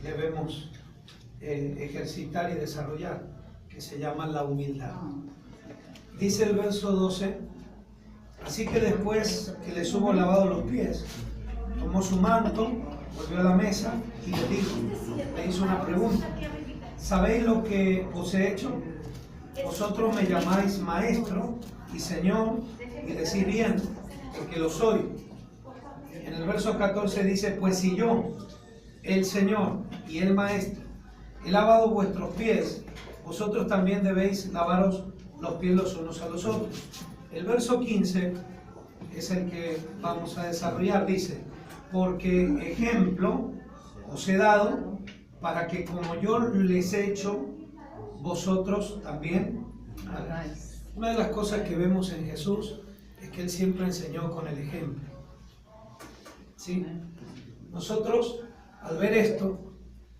debemos ejercitar y desarrollar, que se llama la humildad. Dice el verso 12: así que después que les hubo lavado los pies, tomó su manto, volvió a la mesa y le dijo, le hizo una pregunta: ¿sabéis lo que os he hecho? Vosotros me llamáis maestro y señor, y decís bien, porque lo soy. En el verso 14 dice: pues si yo, el Señor y el Maestro, he lavado vuestros pies, vosotros también debéis lavaros los pies los unos a los otros. El verso 15 es el que vamos a desarrollar. Dice: porque ejemplo os he dado para que como yo les he hecho, vosotros también hagáis. Una de las cosas que vemos en Jesús es que Él siempre enseñó con el ejemplo. ¿Sí? Nosotros, al ver esto,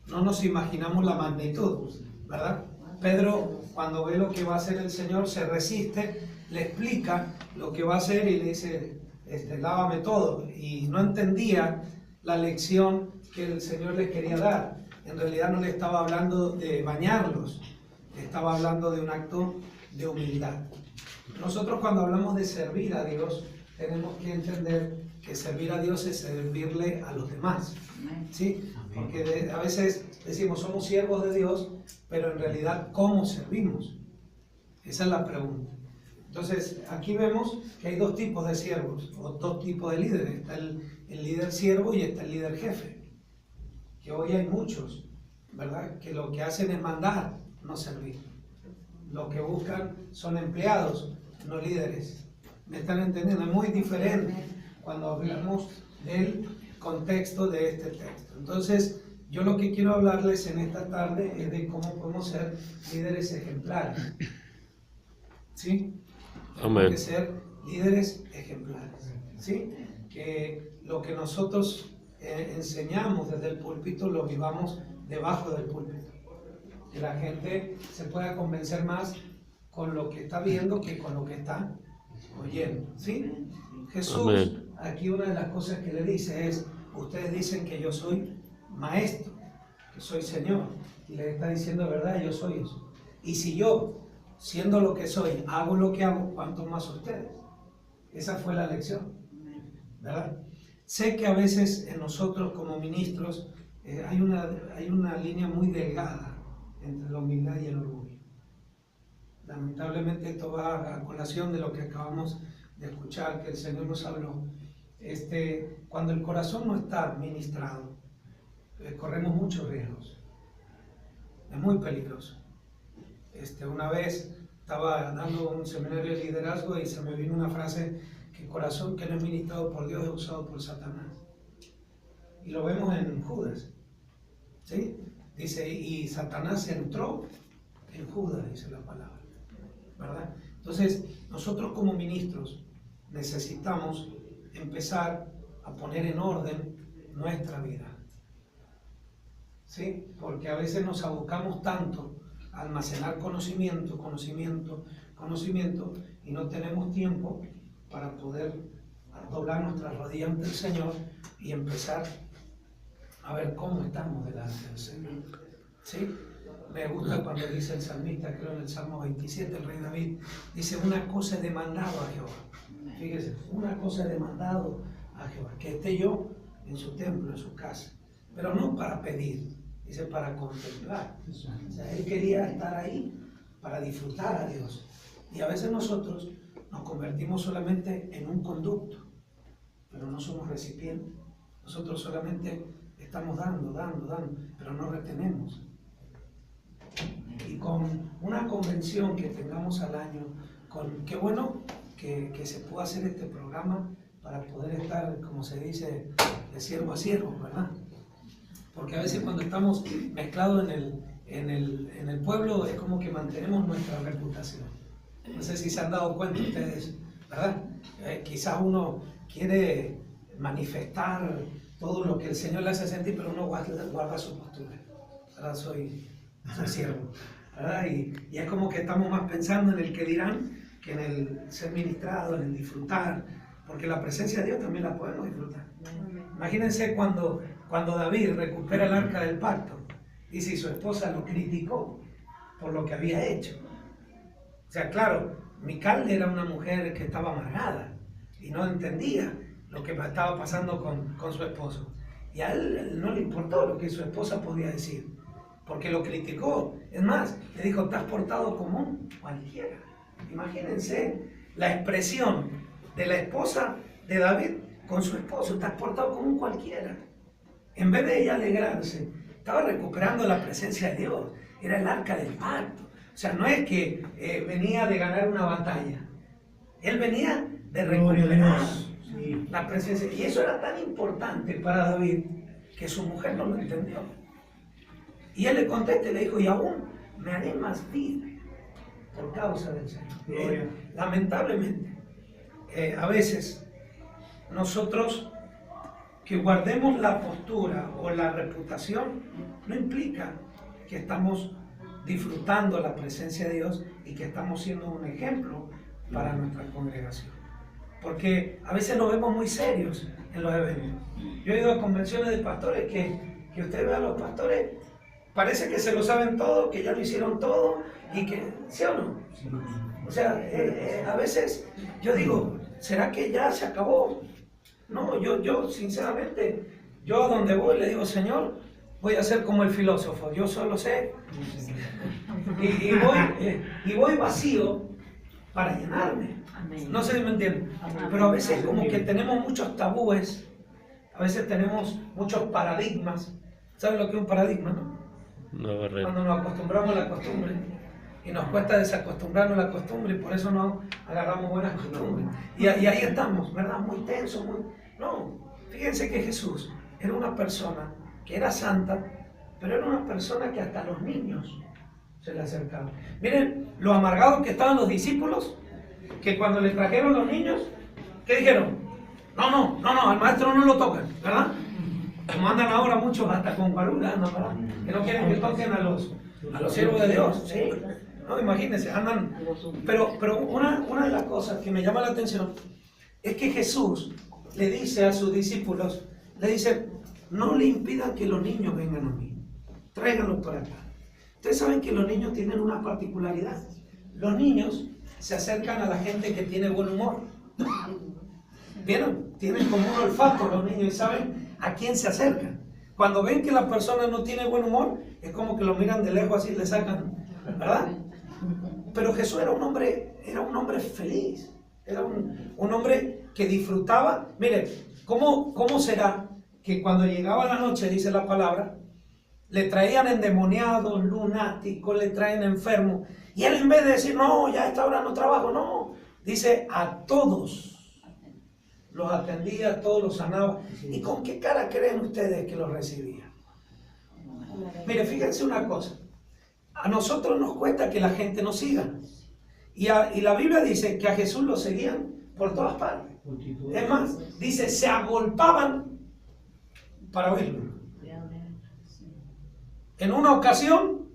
no nos imaginamos la magnitud, ¿verdad? Pedro, cuando ve lo que va a hacer el Señor, se resiste, le explica lo que va a hacer y le dice: lávame todo. Y no entendía la lección que el Señor les quería dar. En realidad no le estaba hablando de bañarlos, le estaba hablando de un acto de humildad. Nosotros, cuando hablamos de servir a Dios, tenemos que entender que servir a Dios es servirle a los demás, ¿sí? Porque a veces decimos somos siervos de Dios, pero en realidad ¿cómo servimos? Esa es la pregunta. Entonces aquí vemos que hay dos tipos de siervos o dos tipos de líderes. Está el líder siervo y está el líder jefe, que hoy hay muchos, ¿verdad? Que lo que hacen es mandar, no servir. Lo que buscan son empleados, no líderes. ¿Me están entendiendo? Es muy diferente cuando hablamos del contexto de este texto. Entonces, yo lo que quiero hablarles en esta tarde es de cómo podemos ser líderes ejemplares. ¿Sí? Amén. Tenemos que ser líderes ejemplares. ¿Sí? Que lo que nosotros enseñamos desde el púlpito lo vivamos debajo del púlpito. Que la gente se pueda convencer más con lo que está viendo que con lo que está oyendo. ¿Sí? Jesús, Amén. aquí una de las cosas que le dice es: ustedes dicen que yo soy maestro, que soy Señor, y le está diciendo: verdad, yo soy eso. Y si yo, siendo lo que soy, hago lo que hago, ¿cuánto más ustedes? Esa fue la lección, ¿verdad? Sé que a veces en nosotros como ministros hay una línea muy delgada entre la humildad y el orgullo. Lamentablemente esto va a colación de lo que acabamos de escuchar, que el Señor nos habló. Cuando el corazón no está ministrado, corremos muchos riesgos. Es muy peligroso. Una vez estaba dando un seminario de liderazgo y se me vino una frase: que el corazón que no es ministrado por Dios es usado por Satanás. Y lo vemos en Judas, ¿sí? Dice: y Satanás entró en Judas, dice la palabra, ¿verdad? Entonces, nosotros como ministros necesitamos empezar a poner en orden nuestra vida, ¿sí? Porque a veces nos abocamos tanto a almacenar conocimiento, y no tenemos tiempo para poder doblar nuestras rodillas ante el Señor y empezar a ver cómo estamos delante del Señor, ¿sí? Me gusta cuando dice el salmista, creo en el Salmo 27, el rey David, dice: una cosa he demandado a Jehová. Fíjese, una cosa he demandado a Jehová, que esté yo en su templo, en su casa. Pero no para pedir, dice para contemplar. O sea, él quería estar ahí para disfrutar a Dios. Y a veces nosotros nos convertimos solamente en un conducto, pero no somos recipientes. Nosotros solamente estamos dando, pero no retenemos. Y con una convención que tengamos al año, qué bueno que se pueda hacer este programa para poder estar, como se dice, de siervo a siervo, ¿verdad? Porque a veces cuando estamos mezclados en el pueblo es como que mantenemos nuestra reputación. No sé si se han dado cuenta ustedes, ¿verdad? Quizás uno quiere manifestar todo lo que el Señor le hace sentir, pero uno guarda su postura. Ahora soy siervo, ¿verdad? Y es como que estamos más pensando en el que dirán que en el ser ministrado, en el disfrutar, porque la presencia de Dios también la podemos disfrutar. Imagínense cuando cuando David recupera el arca del pacto, dice, y su esposa lo criticó por lo que había hecho. O sea, claro, Mical era una mujer que estaba amargada y no entendía lo que estaba pasando con su esposo. Y a él no le importó lo que su esposa podía decir, porque lo criticó. Es más, le dijo, te has portado como un cualquiera. Imagínense la expresión de la esposa de David con su esposo, te has portado como un cualquiera. En vez de ella alegrarse, estaba recuperando la presencia de Dios. Era el arca del pacto. O sea, no es que venía de ganar una batalla. Él venía de recuperar la presencia. Y eso era tan importante para David que su mujer no lo entendió. Y él le contesta y le dijo, y aún me haré más vil por causa del Señor. Lamentablemente, a veces nosotros que guardemos la postura o la reputación no implica que estamos disfrutando la presencia de Dios y que estamos siendo un ejemplo para nuestra congregación. Porque a veces nos vemos muy serios en los eventos. Yo he ido a convenciones de pastores que usted ve a los pastores, parece que se lo saben todo, que ya lo hicieron todo y que, ¿sí o no? O sea, a veces yo digo, ¿será que ya se acabó? No, yo sinceramente, yo a donde voy le digo, Señor, voy a ser como el filósofo, yo solo sé y voy vacío para llenarme. No sé si me entienden, pero a veces como que tenemos muchos tabúes, a veces tenemos muchos paradigmas. ¿Saben lo que es un paradigma, no? No, cuando nos acostumbramos a la costumbre y nos cuesta desacostumbrarnos a la costumbre y por eso no agarramos buenas costumbres. Y ahí estamos, ¿verdad? Muy tenso, No, fíjense que Jesús era una persona que era santa, pero era una persona que hasta los niños se le acercaban. Miren lo amargados que estaban los discípulos, que cuando le trajeron los niños, ¿qué dijeron? No, al maestro no lo tocan, ¿verdad? Como andan ahora muchos hasta con guarura, ¿no? ¿Verdad? Que no quieren que toquen a los siervos de Dios, ¿sí? No, imagínense, andan. Pero una de las cosas que me llama la atención es que Jesús le dice a sus discípulos, le dice, no le impidan que los niños vengan a mí, tráiganlos por acá. Ustedes saben que los niños tienen una particularidad. Los niños se acercan a la gente que tiene buen humor. ¿Vieron? Tienen como un olfato los niños y saben a quién se acercan. Cuando ven que la persona no tiene buen humor, es como que lo miran de lejos así y le sacan, ¿verdad? Pero Jesús era un hombre feliz, era un hombre que disfrutaba. Mire, ¿cómo será que cuando llegaba la noche, dice la palabra, le traían endemoniados, lunáticos, le traen enfermos, y él en vez de decir, no, ya a esta hora no trabajo, no, dice, a todos los atendía, a todos los sanaba. ¿Y con qué cara creen ustedes que los recibía? Mire, fíjense una cosa, a nosotros nos cuesta que la gente nos siga, y la Biblia dice que a Jesús lo seguían por todas partes. Es más, dice, se agolpaban para oírlo. En una ocasión,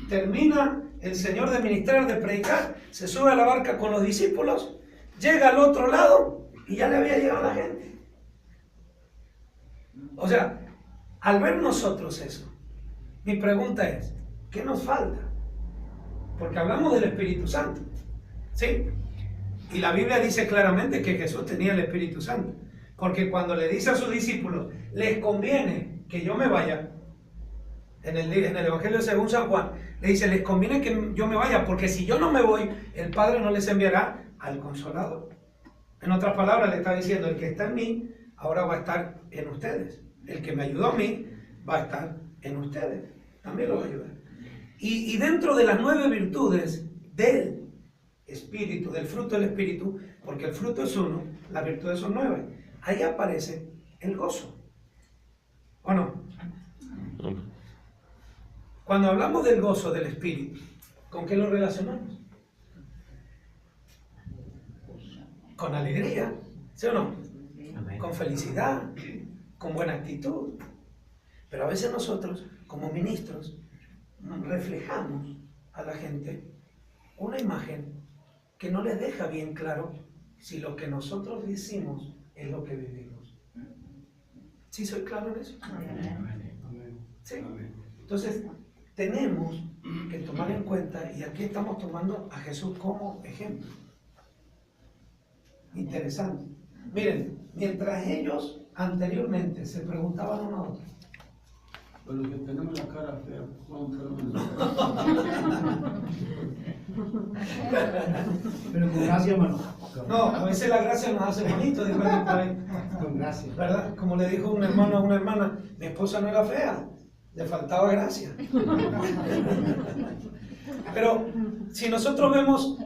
termina el Señor de ministrar, de predicar, se sube a la barca con los discípulos, llega al otro lado y ya le había llegado la gente. O sea, al ver nosotros eso, mi pregunta es, ¿qué nos falta? Porque hablamos del Espíritu Santo, ¿sí? Y la Biblia dice claramente que Jesús tenía el Espíritu Santo, porque cuando le dice a sus discípulos, les conviene que yo me vaya, en el Evangelio según San Juan, le dice, les conviene que yo me vaya, porque si yo no me voy, el Padre no les enviará al Consolador. En otras palabras, le está diciendo, el que está en mí, ahora va a estar en ustedes. El que me ayudó a mí, va a estar en ustedes. También lo va a ayudar. Y dentro de las 9 virtudes del Espíritu, del fruto del Espíritu, porque el fruto es uno, las virtudes son 9, ahí aparece el gozo. ¿O no? Cuando hablamos del gozo del Espíritu, ¿con qué lo relacionamos? Con alegría, ¿sí o no? Con felicidad, con buena actitud. Pero a veces nosotros, como ministros, reflejamos a la gente una imagen que no les deja bien claro si lo que nosotros decimos es lo que vivimos. ¿Sí soy claro en eso? Amén. ¿Sí? Amén. Entonces, tenemos que tomar en cuenta, y aquí estamos tomando a Jesús como ejemplo. Interesante. Miren, mientras ellos anteriormente se preguntaban uno a otro, Pero los que tenemos la cara fea, vamos a Pero con gracia, hermano. no, a veces la gracia nos hace bonito, dijo alguien por ahí, Con gracia. ¿verdad? Como le dijo un hermano a una hermana, mi esposa no era fea, le faltaba gracia. Pero si nosotros vemos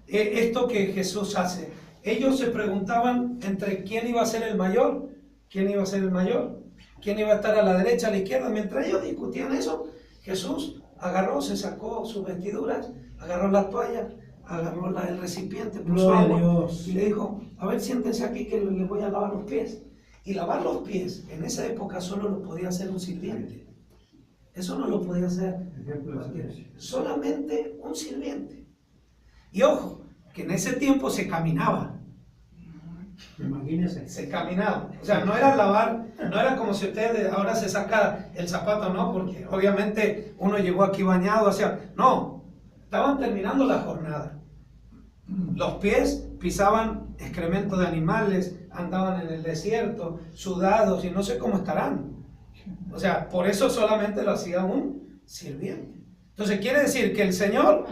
esto que Jesús hace, ellos se preguntaban entre quién iba a ser el mayor, quién iba a ser el mayor, quién iba a estar a la derecha, a la izquierda. Mientras ellos discutían eso, Jesús agarró, se sacó sus vestiduras, agarró la toalla, agarró el recipiente, puso Gloria a agua Dios. y le dijo, a ver, siéntense aquí que les voy a lavar los pies. Y lavar los pies en esa época solo lo podía hacer un sirviente. Eso no lo podía hacer cualquiera. Solamente un sirviente. Y ojo, que en ese tiempo se caminaba. Imagínense. Se caminaba. O sea, no era lavar, no era como si usted ahora se saca el zapato, no, porque obviamente uno llegó aquí bañado, o sea, no, estaban terminando la jornada. Los pies pisaban excremento de animales, andaban en el desierto, sudados y no sé cómo estarán. O sea, por eso solamente lo hacía un sirviente. Entonces quiere decir que el Señor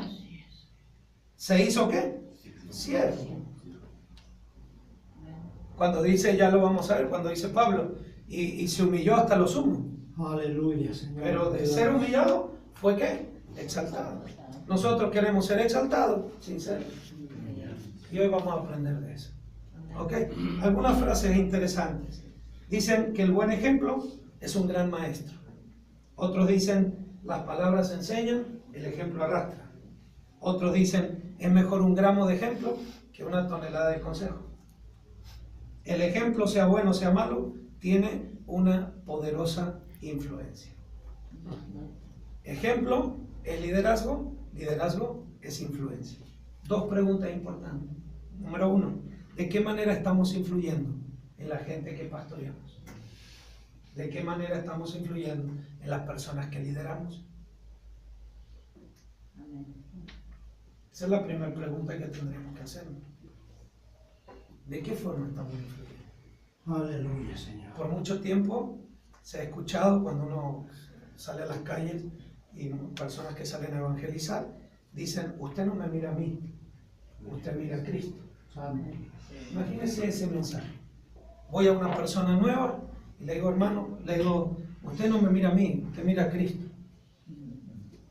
se hizo ¿qué? Siervo. Cuando dice, ya lo vamos a ver, cuando dice Pablo, y se humilló hasta lo sumo. Aleluya, Señor. Pero de ser humillado fue ¿qué? Exaltado. Nosotros queremos ser exaltados sin ser. Y hoy vamos a aprender de eso. ¿Ok? Algunas frases interesantes. Dicen que el buen ejemplo es un gran maestro. Otros dicen, las palabras enseñan, el ejemplo arrastra. Otros dicen, es mejor un gramo de ejemplo que una tonelada de consejo. El ejemplo, sea bueno o sea malo, tiene una poderosa influencia. Ejemplo es liderazgo, liderazgo es influencia. Dos preguntas importantes. Número uno, ¿de qué manera estamos influyendo en la gente que pastoreamos? ¿De qué manera estamos influyendo en las personas que lideramos? Esa es la primera pregunta que tendremos que hacer. ¿De qué forma estamos influyendo? Aleluya, Señor. Por mucho tiempo se ha escuchado cuando uno sale a las calles y personas que salen a evangelizar dicen, usted no me mira a mí, usted mira a Cristo. Imagínense ese mensaje. Voy a una persona nueva y le digo, hermano, le digo, usted no me mira a mí, usted mira a Cristo.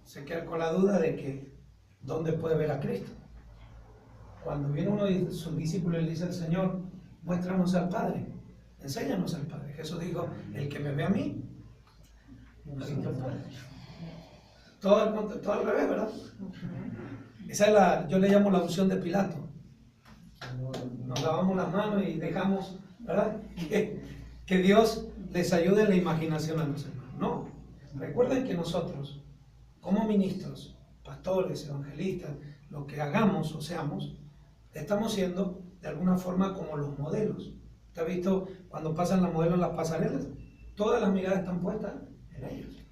Se queda con la duda de que, ¿dónde puede ver a Cristo? Cuando viene uno de sus discípulos y le dice al Señor, muéstranos al Padre, enséñanos al Padre. Jesús dijo, el que me ve a mí, ha visto al Padre. Todo al revés, ¿verdad? Esa es yo le llamo la unción de Pilato. Nos lavamos las manos y dejamos, ¿verdad? Que Dios les ayude en la imaginación a los hermanos. No, recuerden que nosotros, como ministros, pastores, evangelistas, lo que hagamos o seamos, estamos siendo de alguna forma como los modelos. ¿Usted ha visto cuando pasan los modelos en las pasarelas? Todas las miradas están puestas en ellos.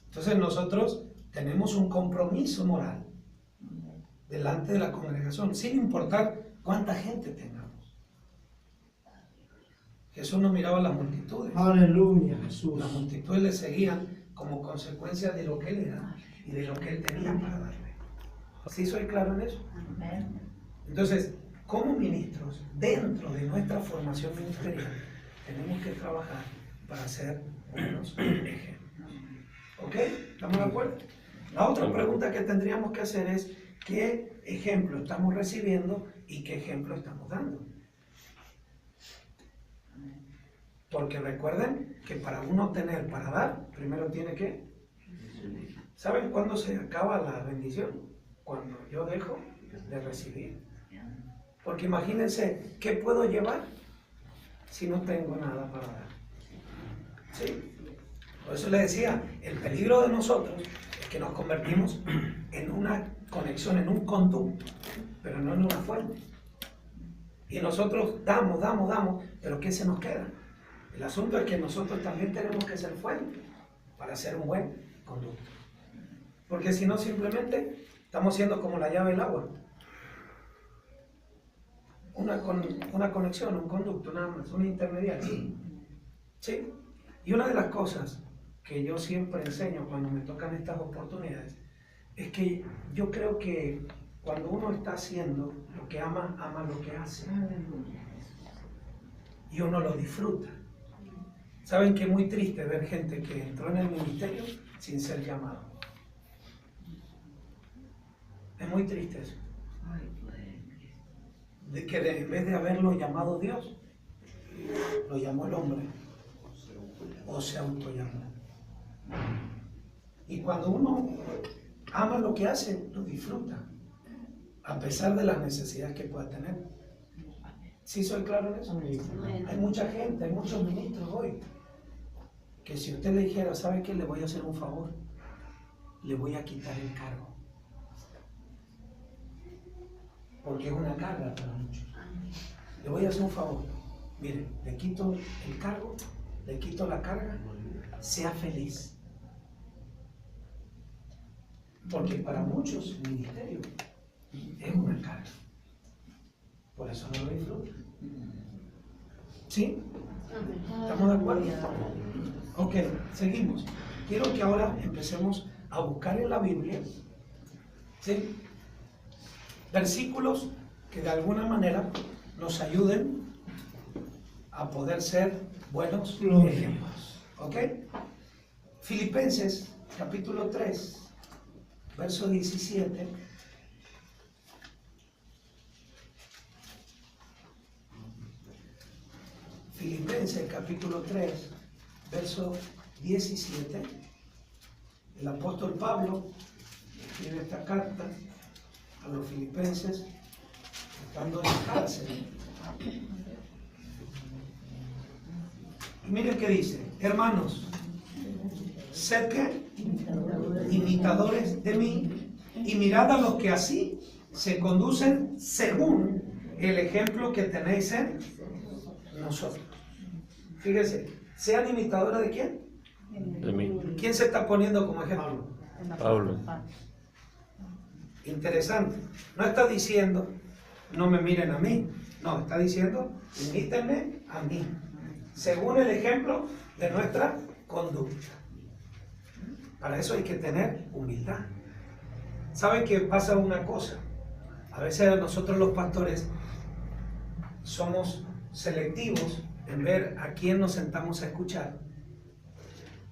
Entonces nosotros tenemos un compromiso moral delante de la congregación, sin importar cuánta gente tengamos. Jesús no miraba a las multitudes. Aleluya, Jesús. Las multitudes le seguían como consecuencia de lo que él era y de lo que él tenía para darle. ¿Sí soy claro en eso? Entonces, como ministros, dentro de nuestra formación ministerial, tenemos que trabajar para ser buenos ejemplos. ¿Ok? ¿Estamos de acuerdo? La otra pregunta que tendríamos que hacer es, ¿qué ejemplo estamos recibiendo y qué ejemplo estamos dando? Porque recuerden que para uno tener, para dar, primero tiene que... ¿Saben cuándo se acaba la bendición? Cuando yo dejo de recibir. Porque imagínense, ¿qué puedo llevar si no tengo nada para dar? ¿Sí? Por eso les decía, el peligro de nosotros es que nos convertimos en una conexión, en un conducto, pero no en una fuente. Y nosotros damos, Pero ¿qué se nos queda? El asunto es que nosotros también tenemos que ser fuentes para ser un buen conducto. Porque si no, simplemente estamos siendo como la llave del agua. Una conexión, un conducto, nada más, un intermediario. ¿Sí? Y una de las cosas que yo siempre enseño cuando me tocan estas oportunidades es que yo creo que cuando uno está haciendo lo que ama, ama lo que hace. Y uno lo disfruta. ¿Saben que es muy triste ver gente que entró en el ministerio sin ser llamado? Es muy triste eso. De que en vez de haberlo llamado Dios, lo llamó el hombre. O se autollamó. Y cuando uno ama lo que hace, lo disfruta. A pesar de las necesidades que pueda tener. ¿Sí soy claro en eso? Hay mucha gente, hay muchos ministros hoy, que si usted le dijera, ¿sabe qué? Le voy a hacer un favor. Le voy a quitar el cargo. Porque es una carga para muchos. Le voy a hacer un favor. Mire, le quito el cargo, le quito la carga, sea feliz. Porque para muchos el ministerio es una carga. Por eso no lo disfrutan. ¿Sí? ¿Estamos de acuerdo? Ok, seguimos. Quiero que ahora empecemos a buscar en la Biblia, ¿sí?, versículos que de alguna manera nos ayuden a poder ser buenos ejemplos. ¿Ok? Filipenses capítulo 3, verso 17. Filipenses capítulo 3, verso 17. El apóstol Pablo escribe esta carta a los filipenses estando en la cárcel. Y miren qué dice: hermanos, sed que imitadores de mí y mirad a los que así se conducen según el ejemplo que tenéis en nosotros. Fíjense, ¿sean imitadores de quién? De mí. ¿Quién se está poniendo como ejemplo? Pablo. Interesante. No está diciendo, no me miren a mí. No, está diciendo, imítenme a mí, según el ejemplo de nuestra conducta. Para eso hay que tener humildad. ¿Saben que pasa una cosa? A veces nosotros los pastores somos selectivos en ver a quién nos sentamos a escuchar,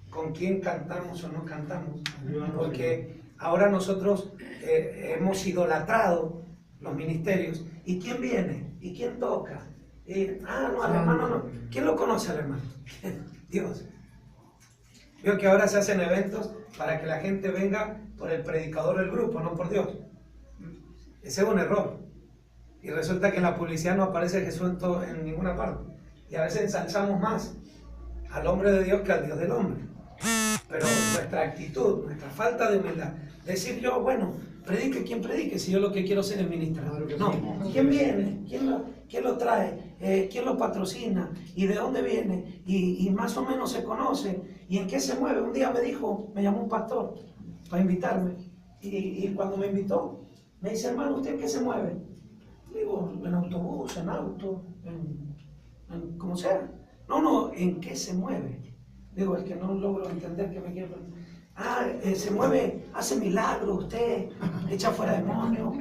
con quién cantamos o no cantamos, porque ahora nosotros hemos idolatrado los ministerios. ¿Y quién viene? ¿Y quién toca? No, al hermano no. ¿Quién lo conoce al hermano? Dios. Veo que ahora se hacen eventos para que la gente venga por el predicador del grupo, no por Dios. Ese es un error. Y resulta que en la publicidad no aparece Jesús en ninguna parte. Y a veces ensalzamos más al hombre de Dios que al Dios del hombre. Pero nuestra actitud, nuestra falta de humildad, decir yo, bueno, predique quien predique, si yo lo que quiero ser es ministrar. No, ¿quién viene? ¿Quién lo trae? ¿Quién lo patrocina? ¿Y de dónde viene? Y más o menos se conoce. ¿Y en qué se mueve? Un día me llamó un pastor para invitarme. Y cuando me invitó, me dice, hermano, ¿usted en qué se mueve? Digo, en autobús, en auto, en como sea. No, ¿en qué se mueve? Digo, es que no logro entender qué me quiere preguntar. Se mueve, hace milagros, usted echa fuera demonios.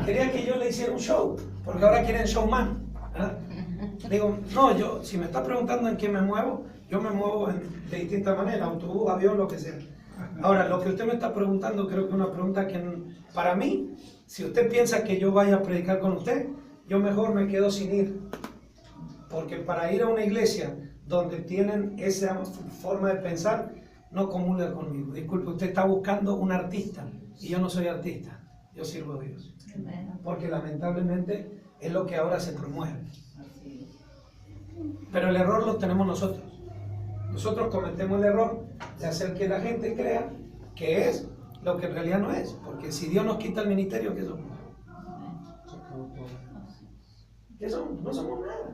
Quería que yo le hiciera un show, porque ahora quieren showman, ¿verdad? Digo, no, si me está preguntando en qué me muevo, yo me muevo de distintas maneras, autobús, avión, lo que sea. Ahora, lo que usted me está preguntando, creo que es una pregunta que para mí, si usted piensa que yo vaya a predicar con usted, yo mejor me quedo sin ir. Porque para ir a una iglesia donde tienen esa forma de pensar, no comulga conmigo. Disculpe, usted está buscando un artista y yo no soy artista, yo sirvo a Dios. Porque lamentablemente es lo que ahora se promueve. Pero el error lo tenemos nosotros. Nosotros cometemos el error de hacer que la gente crea que es lo que en realidad no es. Porque si Dios nos quita el ministerio, ¿qué somos? ¿Qué somos? No somos nada.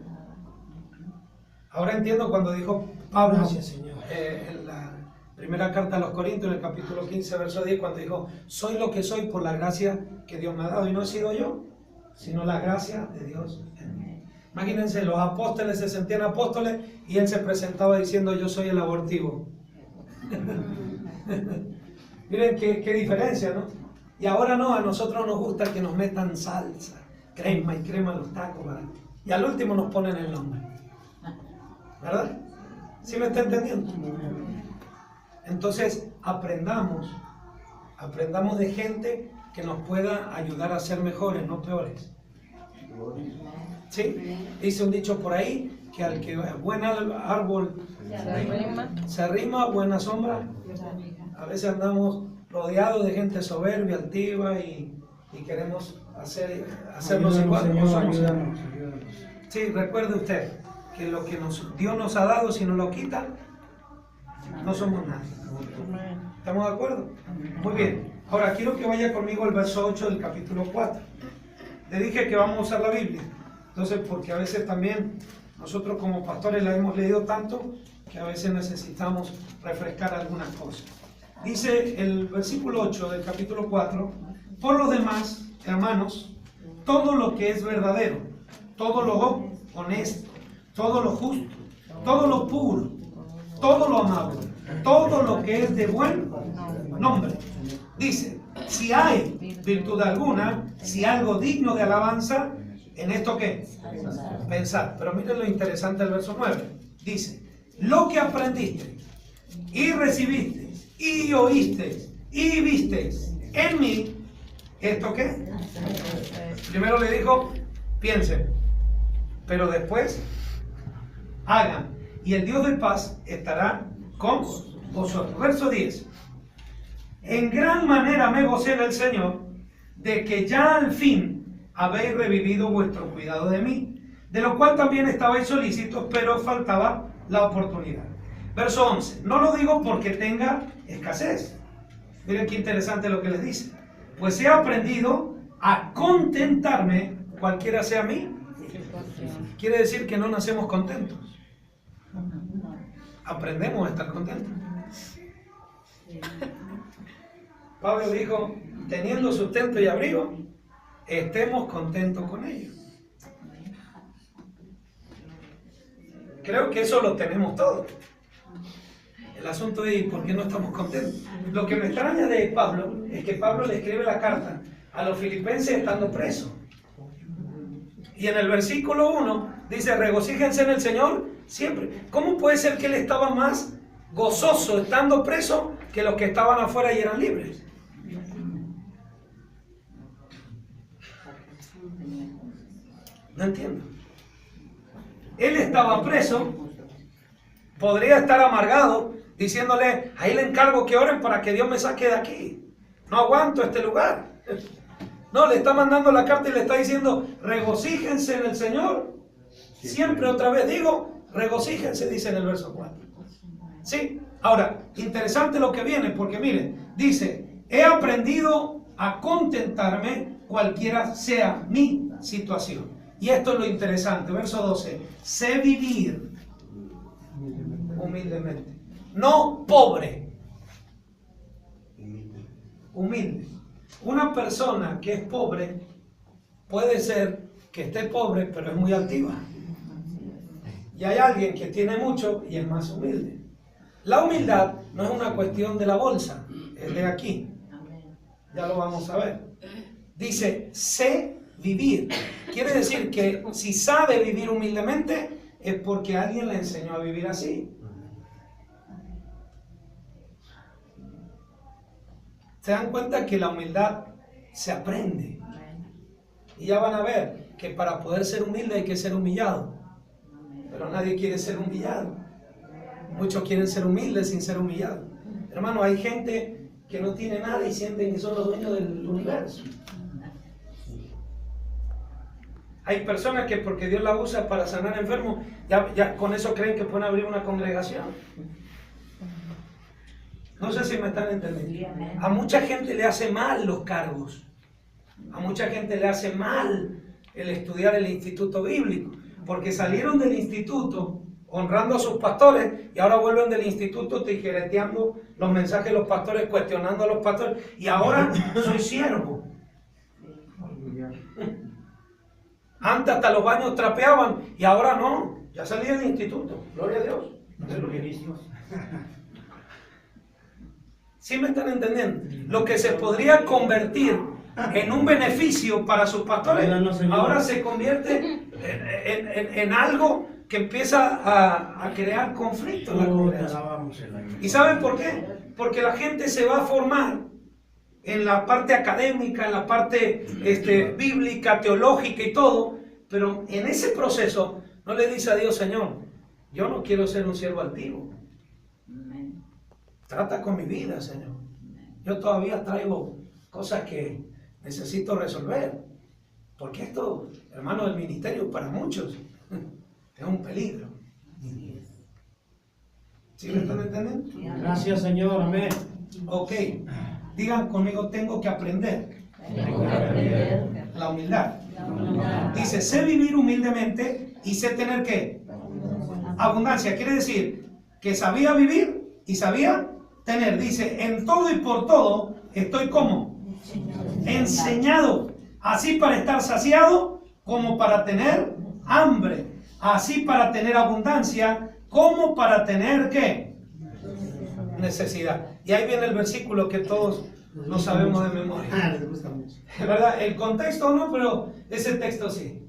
Ahora entiendo cuando dijo Pablo Gracias, Señor. en la primera carta a los Corintios, en el capítulo 15, verso 10, cuando dijo, soy lo que soy por la gracia que Dios me ha dado, y no he sido yo, sino la gracia de Dios en mí. Imagínense, los apóstoles se sentían apóstoles y él se presentaba diciendo, yo soy el abortivo. Miren qué diferencia, ¿no? Y ahora no, a nosotros nos gusta que nos metan salsa, crema y crema en los tacos, ¿verdad? Y al último nos ponen el nombre, ¿verdad? ¿Sí me está entendiendo? Entonces, aprendamos de gente que nos pueda ayudar a ser mejores, no peores. ¿Sí? Dice un dicho por ahí, que al que buen árbol se arrima, buena sombra. A veces andamos rodeados de gente soberbia, altiva y queremos hacernos igual. Señor, No somos. ayúdanos. Sí, recuerde usted que lo que Dios nos ha dado, si nos lo quita, no somos nadie. ¿Estamos de acuerdo? Muy bien. Ahora quiero que vaya conmigo al verso 8 del capítulo 4. Le dije que vamos a usar la Biblia. Entonces, porque a veces también nosotros como pastores la hemos leído tanto que a veces necesitamos refrescar algunas cosas. Dice el versículo 8 del capítulo 4, por lo demás, hermanos, todo lo que es verdadero, todo lo honesto, todo lo justo, todo lo puro, todo lo amable, todo lo que es de buen nombre. Dice, si hay virtud alguna, si algo digno de alabanza, ¿en esto qué? Pensar. Pero miren lo interesante del verso 9. Dice, lo que aprendiste y recibiste y oíste y viste en mí, ¿esto qué? Primero le dijo, piensen, pero después hagan, y el Dios de paz estará con vosotros. Verso 10. En gran manera me gocé en el Señor de que ya al fin habéis revivido vuestro cuidado de mí, de lo cual también estabais solícitos, pero faltaba la oportunidad. Verso 11. No lo digo porque tenga escasez. Miren qué interesante lo que les dice. Pues he aprendido a contentarme, cualquiera sea mí. Quiere decir que no nacemos contentos. Aprendemos a estar contentos. Pablo dijo, teniendo sustento y abrigo, estemos contentos con ello. Creo que eso lo tenemos todos. El asunto es, ¿por qué no estamos contentos? Lo que me extraña de Pablo es que Pablo le escribe la carta a los filipenses estando preso. Y en el versículo 1 dice, regocíjense en el Señor siempre. ¿Cómo puede ser que él estaba más gozoso estando preso que los que estaban afuera y eran libres? No entiendo. Él estaba preso, podría estar amargado, diciéndole, ahí le encargo que oren para que Dios me saque de aquí. No aguanto este lugar. No, le está mandando la carta y le está diciendo, regocíjense en el Señor. Siempre otra vez digo, regocíjense, dice en el verso 4. Sí, ahora, interesante lo que viene, porque miren, dice, he aprendido a contentarme cualquiera sea mi situación. Y esto es lo interesante, verso 12, sé vivir humildemente, no pobre, humilde. Una persona que es pobre puede ser que esté pobre, pero es muy altiva. Y hay alguien que tiene mucho y es más humilde. La humildad no es una cuestión de la bolsa, es de aquí. Ya lo vamos a ver. Dice, sé vivir. Quiere decir que si sabe vivir humildemente es porque alguien le enseñó a vivir así. Se dan cuenta que la humildad se aprende. Y ya van a ver que para poder ser humilde hay que ser humillado. Pero nadie quiere ser humillado. Muchos quieren ser humildes sin ser humillados. Hermano, hay gente que no tiene nada y sienten que son los dueños del universo. Hay personas que porque Dios la usa para sanar enfermos, ya con eso creen que pueden abrir una congregación. No sé si me están entendiendo. A mucha gente le hace mal los cargos. A mucha gente le hace mal el estudiar el instituto bíblico. Porque salieron del instituto honrando a sus pastores, y ahora vuelven del instituto tijereteando los mensajes de los pastores, cuestionando a los pastores, y ahora soy siervo. Antes hasta los baños trapeaban, y ahora no, ya salí del instituto, gloria a Dios. ¿Sí me están entendiendo? Lo que se podría convertir en un beneficio para sus pastores, ahora se convierte en algo que empieza a crear conflicto en la congregación. ¿Y saben por qué? Porque la gente se va a formar en la parte académica, en la parte bíblica, teológica y todo, pero en ese proceso no le dice a Dios: Señor, yo no quiero ser un siervo altivo. Trata con mi vida, Señor. Yo todavía traigo cosas que necesito resolver. Porque esto, hermano, del ministerio para muchos es un peligro. ¿Sí me están entendiendo? Gracias, Señor. Amén. Ok. Digan conmigo: tengo que aprender. La humildad. Dice: sé vivir humildemente y sé tener ¿qué? Abundancia. Quiere decir que sabía vivir y sabía tener. Dice: en todo y por todo estoy como enseñado, así para estar saciado como para tener hambre, así para tener abundancia como para tener ¿qué? Necesidad. Y ahí viene el versículo que todos no sabemos de memoria. ¿Verdad? El contexto no, pero ese texto sí.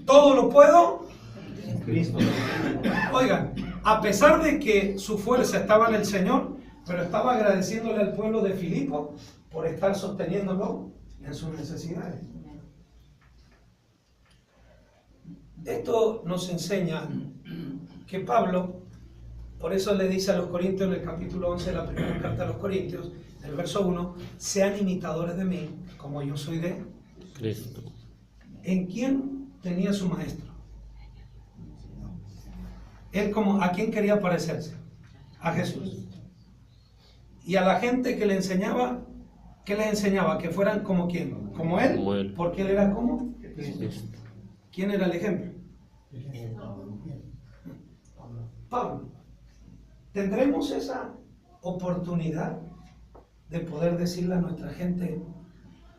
Todo lo puedo. Oigan, a pesar de que su fuerza estaba en el Señor, pero estaba agradeciéndole al pueblo de Filipo por estar sosteniéndolo en sus necesidades. Esto nos enseña que Pablo, por eso le dice a los Corintios en el capítulo 11 de la primera carta a los Corintios, en el verso 1, sean imitadores de mí, como yo soy de Cristo. ¿En quién tenía su maestro? Él ¿a quién quería parecerse? A Jesús. Y a la gente que le enseñaba, ¿qué les enseñaba? Que fueran como quién, como él, Como él. porque él era como. Cristo. ¿Quién era el ejemplo? Pablo. ¿Tendremos esa oportunidad de poder decirle a nuestra gente: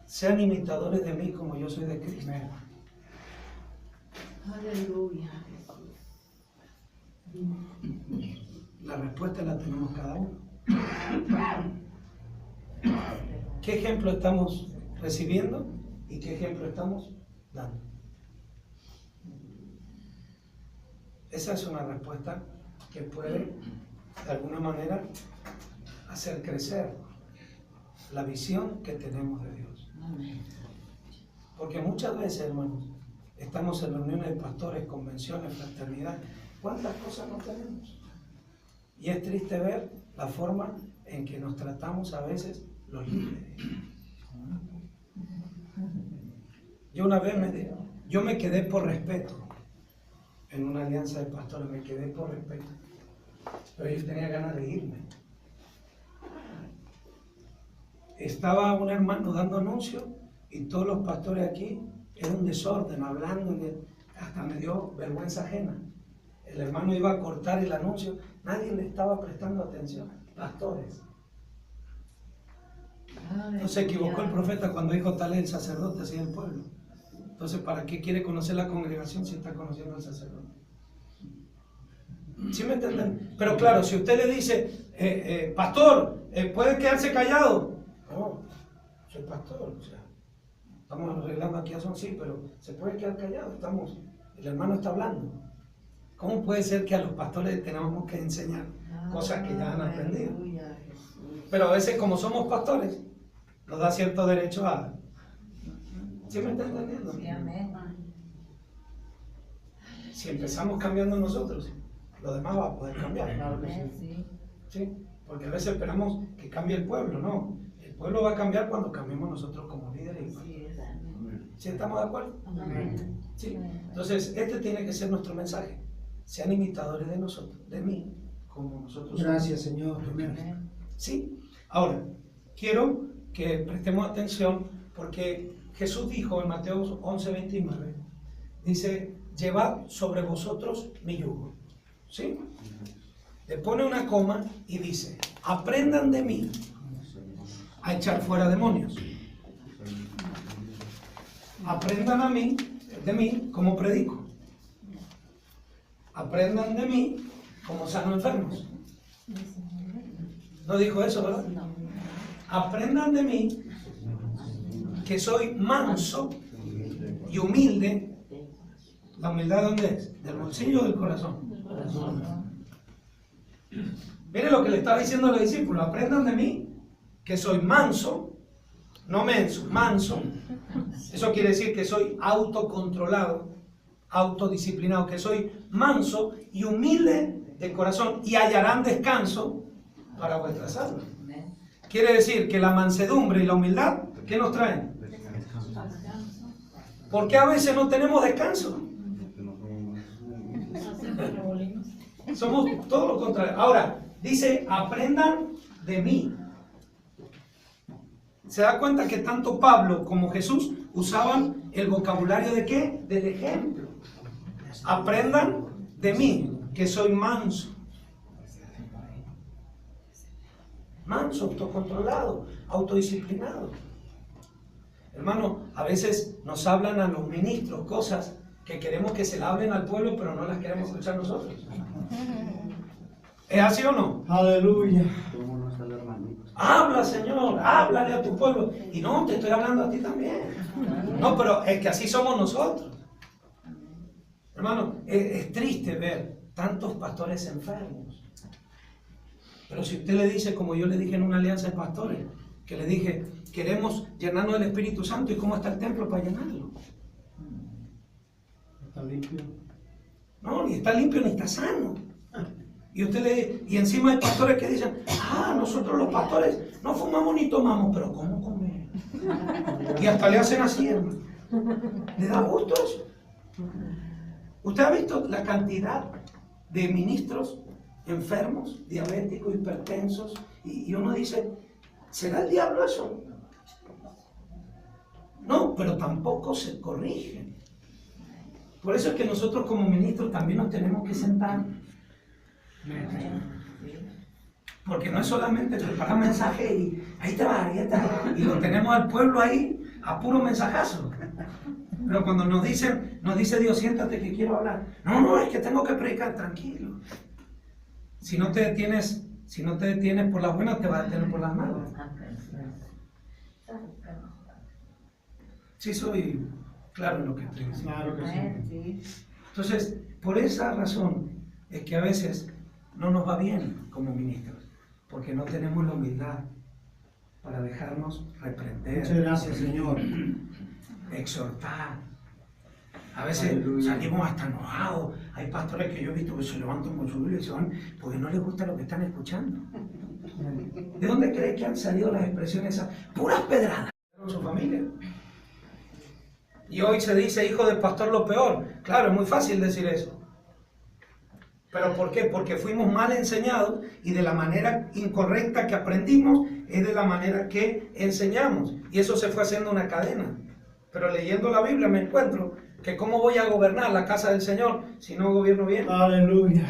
sean imitadores de mí como yo soy de Cristo? Aleluya. La respuesta la tenemos cada uno. ¿Qué ejemplo estamos recibiendo y qué ejemplo estamos dando? Esa es una respuesta que puede, de alguna manera, hacer crecer la visión que tenemos de Dios. Porque muchas veces, hermanos, estamos en reuniones de pastores, convenciones, fraternidad. ¿Cuántas cosas no tenemos? Y es triste ver la forma en que nos tratamos a veces los líderes. Yo una vez yo me quedé por respeto en una alianza de pastores, me quedé por respeto, pero yo tenía ganas de irme. Estaba un hermano dando anuncio y todos los pastores aquí era un desorden, hablando, hasta me dio vergüenza ajena. El hermano iba a cortar el anuncio, nadie le estaba prestando atención, pastores. No se equivocó el profeta cuando dijo: tal es el sacerdote, así es el pueblo. Entonces, ¿para qué quiere conocer la congregación si está conociendo al sacerdote? ¿Sí me entienden? Pero claro, si usted le dice: pastor, ¿puede quedarse callado? No, soy pastor, o sea, estamos arreglando aquí a son, sí, pero se puede quedar callado, el hermano está hablando. ¿Cómo puede ser que a los pastores tenemos que enseñar cosas que ya han aprendido? Pero a veces, como somos pastores, nos da cierto derecho a... ¿Sí me está entendiendo? Sí, amén. Si empezamos cambiando nosotros, lo demás va a poder cambiar. Amén, sí. ¿Sí? Porque a veces esperamos que cambie el pueblo, no. El pueblo va a cambiar cuando cambiemos nosotros como líderes. Sí, es amén. ¿Sí estamos de acuerdo? Amén. ¿Sí? Entonces, este tiene que ser nuestro mensaje. Sean imitadores de nosotros, de mí, como nosotros. Gracias, Señor. Amén. ¿Sí? Ahora, quiero que prestemos atención porque Jesús dijo en Mateo 11:29, dice: llevad sobre vosotros mi yugo. ¿Sí? Le pone una coma y dice, aprendan de mí a echar fuera demonios. Aprendan de mí cómo predico. Aprendan de mí cómo sano enfermos. No dijo eso, ¿verdad? Aprendan de mí que soy manso y humilde. ¿La humildad dónde es? ¿Del bolsillo o del corazón? Mire lo que le estaba diciendo a los discípulos. Aprendan de mí que soy manso, no menso, manso. Eso quiere decir que soy autocontrolado, autodisciplinado, que soy manso y humilde de corazón, y hallarán descanso para vuestras almas. Quiere decir que la mansedumbre y la humildad, ¿qué nos traen? ¿Por qué a veces no tenemos descanso? Somos todo lo contrario. Ahora, dice, aprendan de mí. ¿Se da cuenta que tanto Pablo como Jesús usaban el vocabulario de qué? Del ejemplo. Aprendan de mí, que soy manso. Manso, autocontrolado, autodisciplinado. Hermano, a veces nos hablan a los ministros cosas que queremos que se la hablen al pueblo, pero no las queremos escuchar nosotros. ¿Es así o no? Aleluya. Habla, Señor, háblale a tu pueblo. Y no, te estoy hablando a ti también. No, pero es que así somos nosotros. Hermano, es triste ver tantos pastores enfermos. Pero si usted le dice, como yo le dije en una alianza de pastores, que le dije, queremos llenarnos del Espíritu Santo, ¿y cómo está el templo para llenarlo? ¿Está limpio? No, ni está limpio ni está sano. Y encima hay pastores que dicen, nosotros los pastores no fumamos ni tomamos, pero ¿cómo comer? Y hasta le hacen así, hermano. ¿Le da gusto eso? ¿Usted ha visto la cantidad de ministros enfermos, diabéticos, hipertensos? Y uno dice, ¿será el diablo eso? No, pero tampoco se corrigen. Por eso es que nosotros como ministros también nos tenemos que sentar. Porque no es solamente preparar mensaje y ahí te va, y lo tenemos al pueblo ahí a puro mensajazo. Pero cuando nos dice Dios, siéntate que quiero hablar. No, es que tengo que predicar, tranquilo. Si no te detienes por las buenas, te vas a detener por las malas. Sí soy claro en lo que estoy diciendo. Claro que sí. Entonces, por esa razón es que a veces no nos va bien como ministros, porque no tenemos la humildad para dejarnos reprender. Muchas gracias, Señor. Exhortar. A veces salimos hasta enojados. Hay pastores que yo he visto que se levantan con su Biblia y se van porque no les gusta lo que están escuchando. ¿De dónde cree que han salido las expresiones esas? Puras pedradas con su familia. Y hoy se dice hijo del pastor lo peor. Claro, es muy fácil decir eso. ¿Pero por qué? Porque fuimos mal enseñados y de la manera incorrecta que aprendimos es de la manera que enseñamos. Y eso se fue haciendo una cadena. Pero leyendo la Biblia me encuentro que cómo voy a gobernar la casa del Señor si no gobierno bien. Aleluya.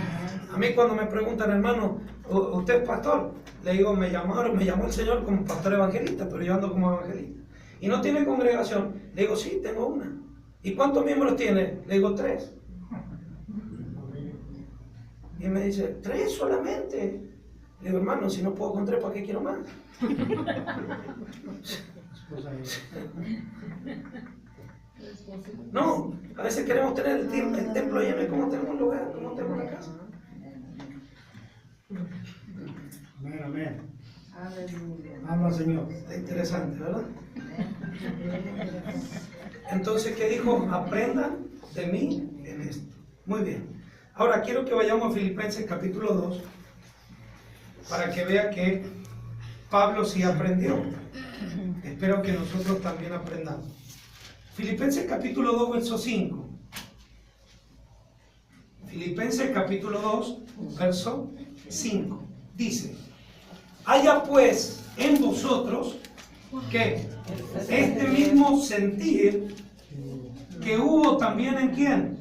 A mí cuando me preguntan, hermano, ¿usted es pastor? Le digo, me llamó el Señor como pastor evangelista, pero yo ando como evangelista. ¿Y no tiene congregación? Le digo, sí, tengo una. ¿Y cuántos miembros tiene? Le digo, 3. Y me dice, 3 solamente. Le digo, hermano, si no puedo con 3, ¿para qué quiero más? No, a veces queremos tener el templo lleno y cómo tenemos el lugar, cómo tenemos la casa. Amén, amén. Habla, Señor. Está interesante, ¿verdad? Entonces, ¿qué dijo? Aprendan de mí en esto. Muy bien. Ahora quiero que vayamos a Filipenses capítulo 2 para que vea que Pablo sí aprendió. Espero que nosotros también aprendamos. Filipenses capítulo 2, verso 5. Filipenses capítulo 2, verso 5. Dice, haya pues en vosotros que este mismo sentir que hubo también en quién.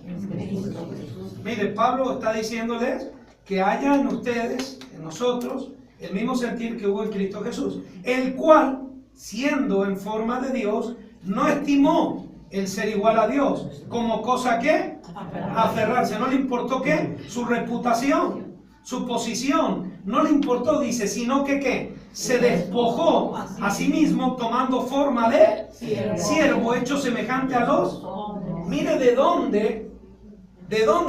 Mire, Pablo está diciéndoles que haya en ustedes, en nosotros, el mismo sentir que hubo en Cristo Jesús, el cual, siendo en forma de Dios, no estimó el ser igual a Dios como cosa que aferrarse. No le importó qué, su reputación, su posición, no le importó, dice, sino que qué, se despojó a sí mismo tomando forma de siervo hecho semejante a los. Mire de dónde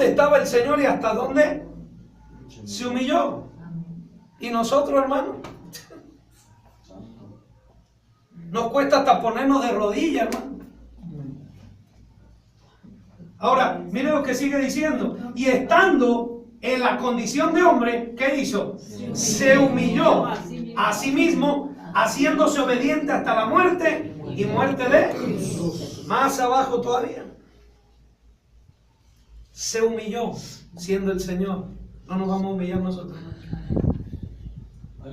estaba el Señor y hasta dónde se humilló. Y nosotros, hermano, nos cuesta hasta ponernos de rodillas, hermano. Ahora, mire lo que sigue diciendo. Y estando en la condición de hombre, ¿qué hizo? Se humilló a sí mismo, haciéndose obediente hasta la muerte y muerte de más abajo todavía. Se humilló siendo el Señor. No nos vamos a humillar nosotros.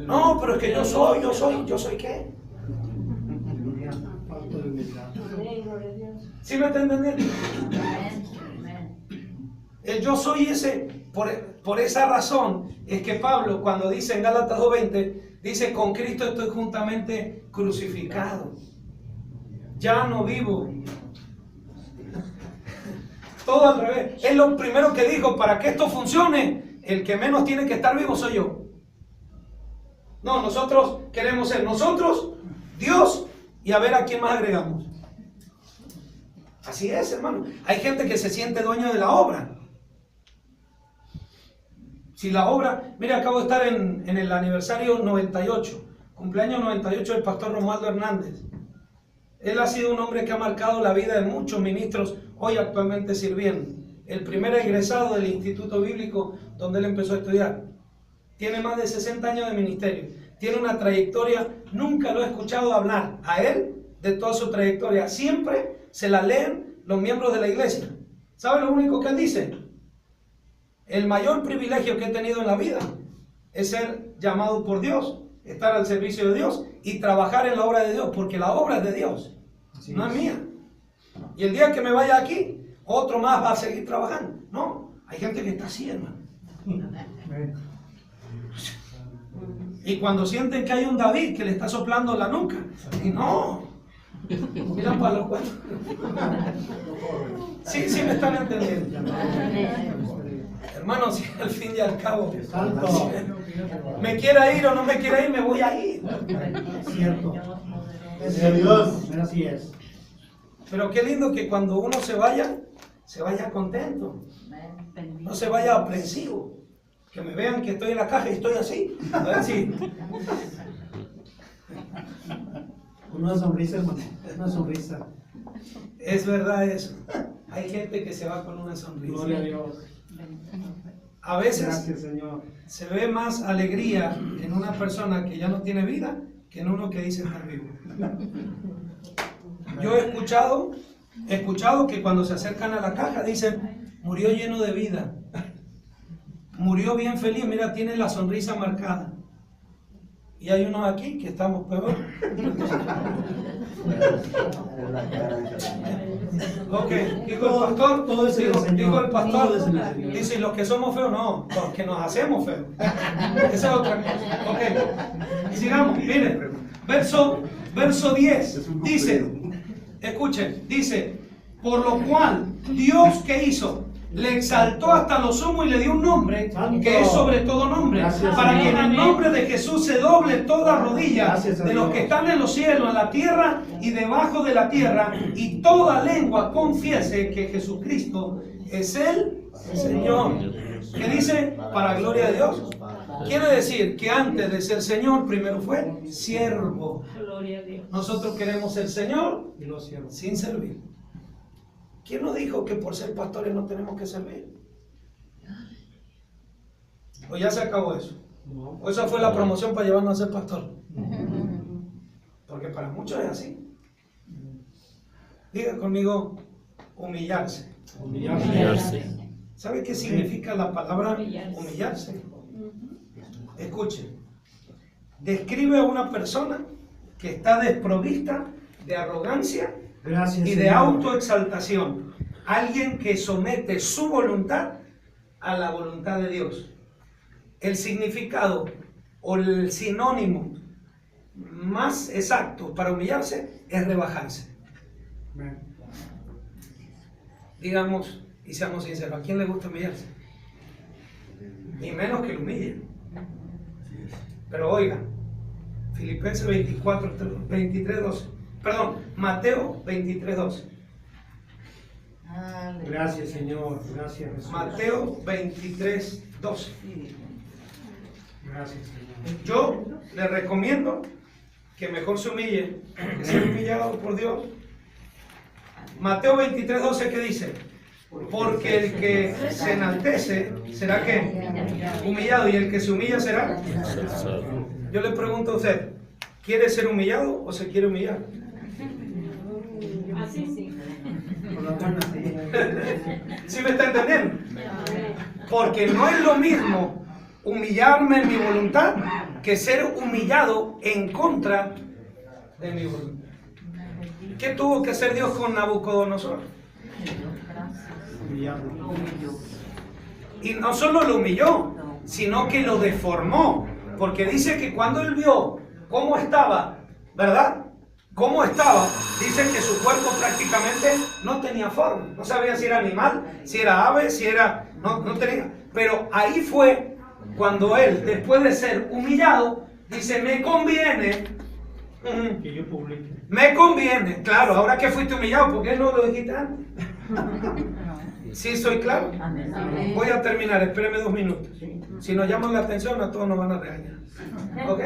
No, pero es que yo soy ¿qué? Falta de humildad. ¿Sí me está entendiendo? El yo soy ese, por esa razón es que Pablo cuando dice en Gálatas 2:20, dice con Cristo estoy juntamente crucificado. Ya no vivo. Todo al revés. Es lo primero que dijo, para que esto funcione, el que menos tiene que estar vivo soy yo. No, nosotros queremos ser nosotros, Dios, y a ver a quién más agregamos. Así es, hermano. Hay gente que se siente dueño de la obra. Si la obra, mire, acabo de estar en el aniversario 98, cumpleaños 98 del pastor Romualdo Hernández. Él ha sido un hombre que ha marcado la vida de muchos ministros hoy actualmente sirviendo. El primer egresado del Instituto Bíblico donde él empezó a estudiar. Tiene más de 60 años de ministerio. Tiene una trayectoria, nunca lo he escuchado hablar a él de toda su trayectoria. Siempre se la leen los miembros de la iglesia. ¿Sabe lo único que él dice? El mayor privilegio que he tenido en la vida es ser llamado por Dios, estar al servicio de Dios y trabajar en la obra de Dios, porque la obra es de Dios, no es mía. Y el día que me vaya aquí, otro más va a seguir trabajando. No, hay gente que está así, hermano. Y cuando sienten que hay un David que le está soplando la nuca, y no, miran para los cuatro. Sí, sí me están entendiendo. Hermano, si al fin y al cabo me quiera ir o no me quiera ir, me voy a ir. Cierto. Dios. Así es. Pero qué lindo que cuando uno se vaya contento. No se vaya aprensivo. Que me vean que estoy en la caja y estoy así. A ver si. Una sonrisa, hermano. Una sonrisa. Es verdad eso. Hay gente que se va con una sonrisa. Gloria a Dios. A veces Gracias, Señor. se ve más alegría en una persona que ya no tiene vida que en uno que dice estar vivo. Yo he escuchado que cuando se acercan a la caja dicen, murió lleno de vida, murió bien feliz, mira, tiene la sonrisa marcada. Y hay unos aquí que estamos peor. Ok, dijo el pastor, todo es el Señor. dijo el pastor, Todo es el Señor. dice, los que somos feos, no, los que nos hacemos feos. Esa es otra cosa. Ok, sigamos, miren, verso 10, dice, escuchen, dice, por lo cual, Dios, ¿qué hizo? Le exaltó hasta lo sumo y le dio un nombre que es sobre todo nombre. Gracias, para Señor. que en el nombre de Jesús se doble toda rodilla Gracias a de los Dios. que están en los cielos, en la tierra y debajo de la tierra, y toda lengua confiese que Jesucristo es el Señor. ¿Qué dice? Para gloria de Dios. Quiere decir que antes de ser Señor, primero fue siervo. Gloria a Dios. Nosotros queremos ser Señor Y los cielos. sin servir. ¿Quién nos dijo que por ser pastores no tenemos que servir? ¿O ya se acabó eso? No. ¿O esa fue la promoción para llevarnos a ser pastor? Porque para muchos es así. Diga conmigo, humillarse. Humillarse. ¿Sabe qué significa la palabra Humillarse. humillarse? Escuche. Describe a una persona que está desprovista de arrogancia Gracias, y de Señor. autoexaltación. Alguien que somete su voluntad a la voluntad de Dios. El significado o el sinónimo más exacto para humillarse es rebajarse. Amén. Digamos y seamos sinceros, ¿a quién le gusta humillarse? Ni menos que lo humillen. Pero oigan, Filipenses 23, 12. Perdón, Mateo 23, 12. Aleluya. Gracias, Señor. Gracias, Jesús. Mateo 23, 12. Gracias, Señor. Yo le recomiendo que mejor se humille, que sea humillado por Dios. Mateo 23, 12, ¿qué dice? Porque el que se enaltece será ¿qué? Humillado, y el que se humilla será. Yo le pregunto a usted, ¿quiere ser humillado o se quiere humillar? Así sí. Por la buena, sí. ¿Sí me está entendiendo? Porque no es lo mismo humillarme en mi voluntad que ser humillado en contra de mi voluntad. ¿Qué tuvo que hacer Dios con Nabucodonosor? Humillarlo. Y no solo lo humilló, sino que lo deformó. Porque dice que cuando él vio cómo estaba, ¿verdad? Cómo estaba, dice que su cuerpo prácticamente no tenía forma. No sabía si era animal, si era ave, si era... No tenía. Pero ahí fue cuando él, después de ser humillado, dice, me conviene. Que yo publique. Me conviene. Claro, ahora que fuiste humillado, ¿por qué no lo dijiste antes? ¿Sí soy claro? Voy a terminar, espéreme 2 minutos. Si nos llaman la atención, a todos nos van a regañar. ¿Ok?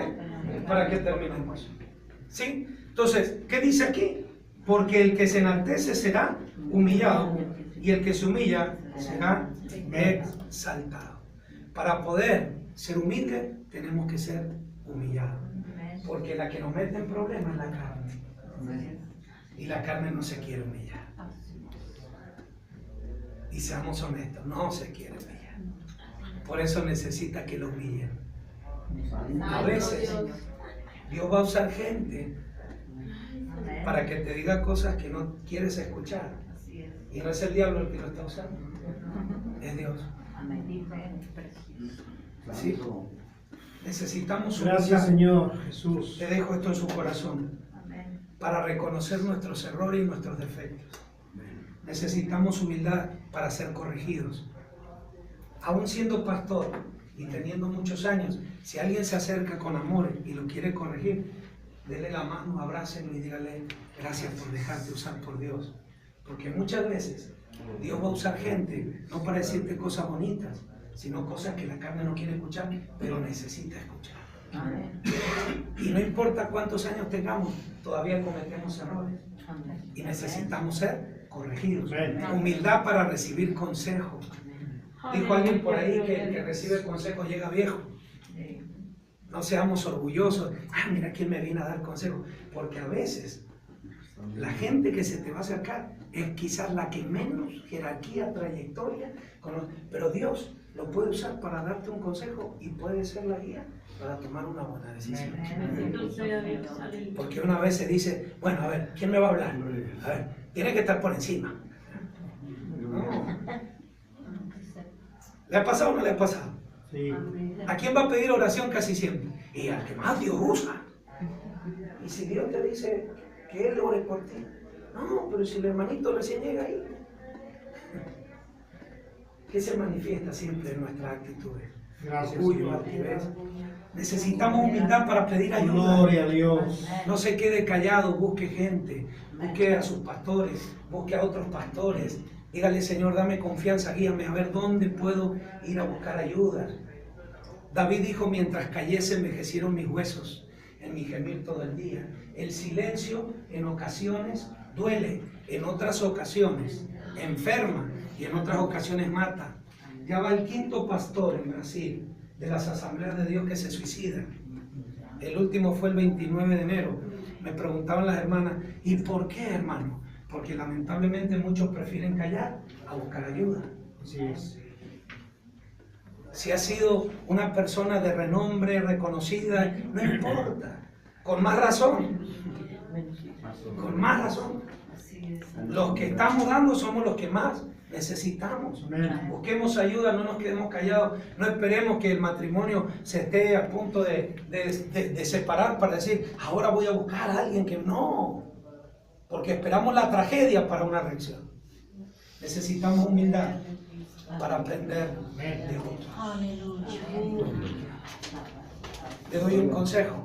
Para que terminemos. ¿Sí? Entonces, ¿qué dice aquí? Porque el que se enaltece será humillado y el que se humilla será exaltado. Para poder ser humilde, tenemos que ser humillados. Porque la que nos mete en problemas es la carne. Y la carne no se quiere humillar. Y seamos honestos, no se quiere humillar. Por eso necesita que lo humillen. A veces Dios va a usar gente para que te diga cosas que no quieres escuchar. Y no es el diablo el que lo está usando, es Dios. ¿Sí? Necesitamos Gracias, Señor Jesús. Te dejo esto en su corazón para reconocer nuestros errores y nuestros defectos. Necesitamos humildad para ser corregidos. Aún siendo pastor y teniendo muchos años, si alguien se acerca con amor y lo quiere corregir, dele la mano, abrácelo y dígale gracias por dejarte usar por Dios. Porque muchas veces Dios va a usar gente no para decirte cosas bonitas, sino cosas que la carne no quiere escuchar, pero necesita escuchar. Y no importa cuántos años tengamos, todavía cometemos errores y necesitamos ser corregidos. Humildad para recibir consejo. Dijo alguien por ahí que el que recibe consejo llega viejo. No seamos orgullosos. Mira quién me viene a dar consejo. Porque a veces la gente que se te va a acercar es quizás la que menos jerarquía, trayectoria conoce. Pero Dios lo puede usar para darte un consejo y puede ser la guía para tomar una buena decisión. Porque una vez se dice, bueno, a ver, ¿quién me va a hablar? A ver, tiene que estar por encima. No. ¿Le ha pasado o no le ha pasado? Sí. ¿A quién va a pedir oración casi siempre? Y al que más Dios usa. Y si Dios te dice que Él ore por ti, no, pero si el hermanito recién llega ahí, ¿qué se manifiesta siempre en nuestras actitudes? Gracias, Orgullo, Señor. altivez. Necesitamos humildad para pedir ayuda. Gloria a Dios. No se quede callado, busque gente, busque a sus pastores, busque a otros pastores. Dígale, Señor, dame confianza, guíame a ver dónde puedo ir a buscar ayuda. David dijo, mientras cayese envejecieron mis huesos, en mi gemir todo el día. El silencio en ocasiones duele, en otras ocasiones enferma y en otras ocasiones mata. Ya va el 5º pastor en Brasil de las asambleas de Dios que se suicida. El último fue el 29 de enero. Me preguntaban las hermanas, ¿y por qué, hermano? Porque lamentablemente muchos prefieren callar a buscar ayuda. Así es. Si has sido una persona de renombre, reconocida, no importa. Con más razón. Con más razón. Los que estamos dando somos los que más Necesitamos. Amén. Busquemos ayuda, no nos quedemos callados, no esperemos que el matrimonio se esté a punto de separar para decir, ahora voy a buscar a alguien que no, porque esperamos la tragedia para una reacción. Necesitamos humildad para aprender de otros. Le doy un consejo.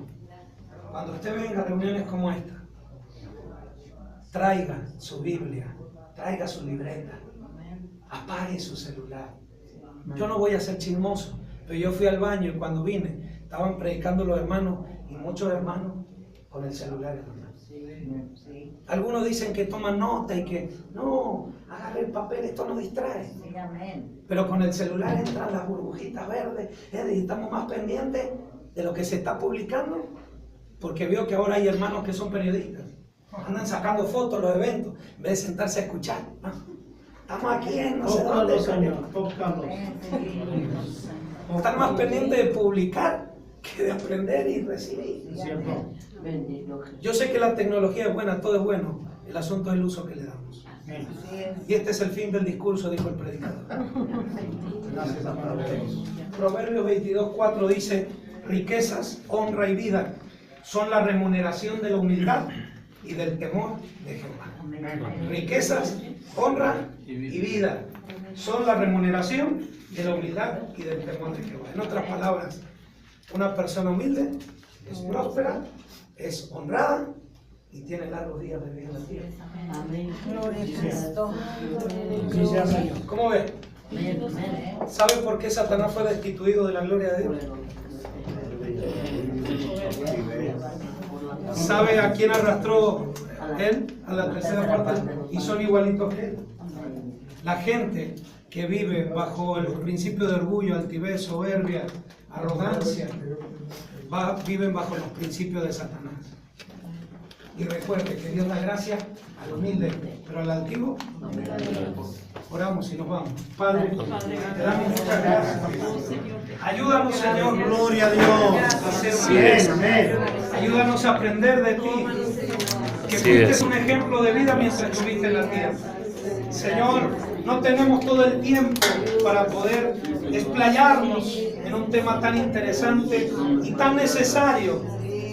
Cuando usted venga a reuniones como esta, traiga su Biblia, traiga su libreta, apague su celular. Yo no voy a ser chismoso, pero yo fui al baño y cuando vine, estaban predicando los hermanos y muchos hermanos con el celular en la mano. Algunos dicen que toman nota y que no, agarre el papel, esto no distrae. Pero con el celular entran las burbujitas verdes, y estamos más pendientes de lo que se está publicando, porque veo que ahora hay hermanos que son periodistas, andan sacando fotos de los eventos, en vez de sentarse a escuchar. ¿No? Estamos aquí en no sé dónde. Tócalo, Señor, tócalo. Están más pendientes de publicar que de aprender y recibir. Es cierto. Bendito Yo sé que la tecnología es buena, todo es bueno, el asunto es el uso que le damos. Amén. Y este es el fin del discurso, dijo el predicador. Gracias, amado Dios. Proverbios 22:4 dice, riquezas, honra y vida son la remuneración de la humildad y del temor de Jehová. Riquezas, honra y vida son la remuneración de la humildad y del temor de Jehová. En otras palabras, una persona humilde es próspera, es honrada y tiene largos días de vida en la tierra. Gloria a Cristo. Sí, sea, Señor. ¿Cómo ve? ¿Sabe por qué Satanás fue destituido de la gloria de Dios? ¿Sabe a quién arrastró él? A la tercera parte. Y son igualitos que él. La gente que vive bajo los principios de orgullo, altivez, soberbia, arrogancia, viven bajo los principios de Satanás. Y recuerde que Dios da gracia al humilde, pero al altivo. Oramos y nos vamos. Padre, te damos muchas gracias. Ayúdanos, Señor. Gloria a Dios. A ser Amén, fieles. amén. Ayúdanos a aprender de ti. Que Así fuiste es. un ejemplo de vida mientras estuviste en la tierra. Señor, no tenemos todo el tiempo para poder explayarnos en un tema tan interesante y tan necesario,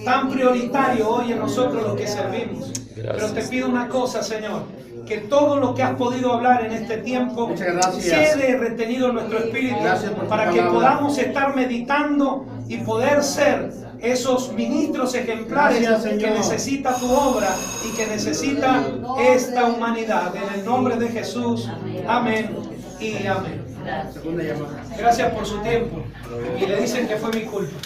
tan prioritario hoy en nosotros los que servimos. Pero te pido una cosa, Señor, que todo lo que has podido hablar en este tiempo Muchas gracias. quede retenido en nuestro espíritu Gracias por tu para que palabra. podamos estar meditando y poder ser esos ministros ejemplares Gracias, que Señor. necesita tu obra y que necesita esta humanidad. En el nombre de Jesús, amén y amén. Segunda llamada. Gracias por su tiempo. Y le dicen que fue mi culpa.